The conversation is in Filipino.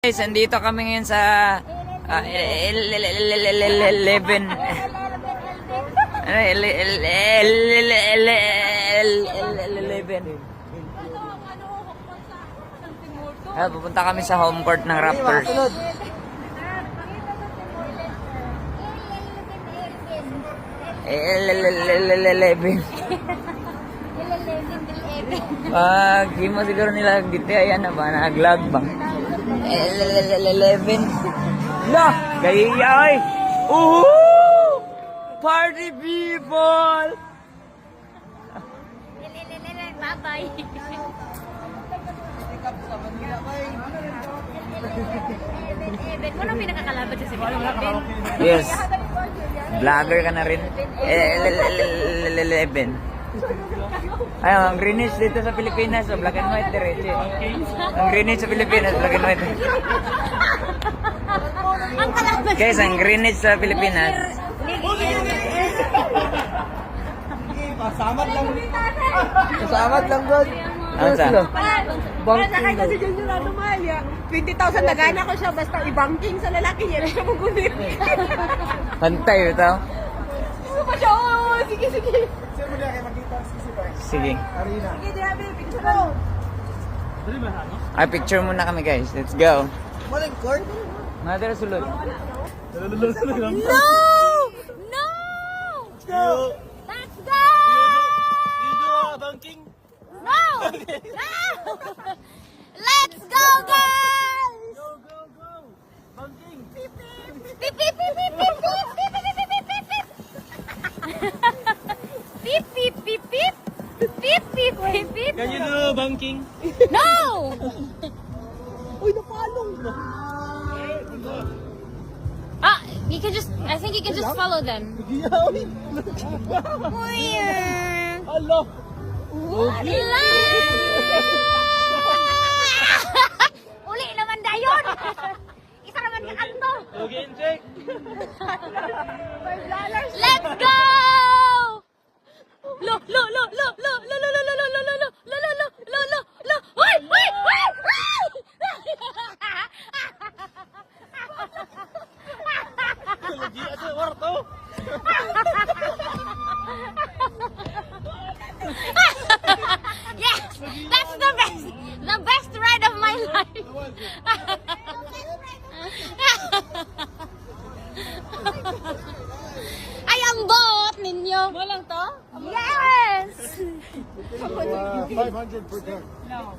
Guys, andito kami ngayon sa 11. 11. Pupunta kami sa home court ng Raptors. 11. Pag di mo siguro nila dito, ayan na ba? Nag-lag ba? 11. La! Gaya ay! Uhuu! Party people! Bye-bye. Ano pinakakalaban siya si Philippine? Yes. Vlogger ka na rin. 11. Ayun, ang Greenwich dito sa Pilipinas, so black and white diretso. Ang Greenwich sa Pilipinas, black and white. Ang kalaban. Guys, ang Greenwich sa Pilipinas. Pasamat lang. Pasamat lang, bro. Ano sa? Bangking kasi dyan yung anomalya. 20,000 na gana ko siya basta i-banking sa lalaki niya. Siya magulit. Pantay ito. Gusto pa siya. Oo, sige, sige. Sir mo niya kayo magkita. Sige. Arena. Sige, dihabi. Picture mo. Ay, picture muna kami guys. Let's go. Maling court? Mother sulod. No! No! Go! Let's go! You do banking? No! No! Let's go, guys! Go, go, go! Banking! Beep, beep, beep, beep, beep, beep, beep, beep, beep, beep, beep, beep, beep. Beep, beep, beep, beep. Beep, beep, beep, beep. Can you do banking? No! Uy, napalong! Ah, you can just, I think you can just follow them. Hello! Uli naman dayon! Isa naman ka kanto! Again, check! Let's go! Lo, lo, lo, lo, lo, lo, lo, lo, lo, lo, lo, lo, lo, lo, lo, lo, lo, lo, lo. Uy, uy, uy, uy! Lagi aja warto! Yes! That's the best ride of my life! Ay, ang bot ninyo! Mo lang to? Yes! 500 per turn. No.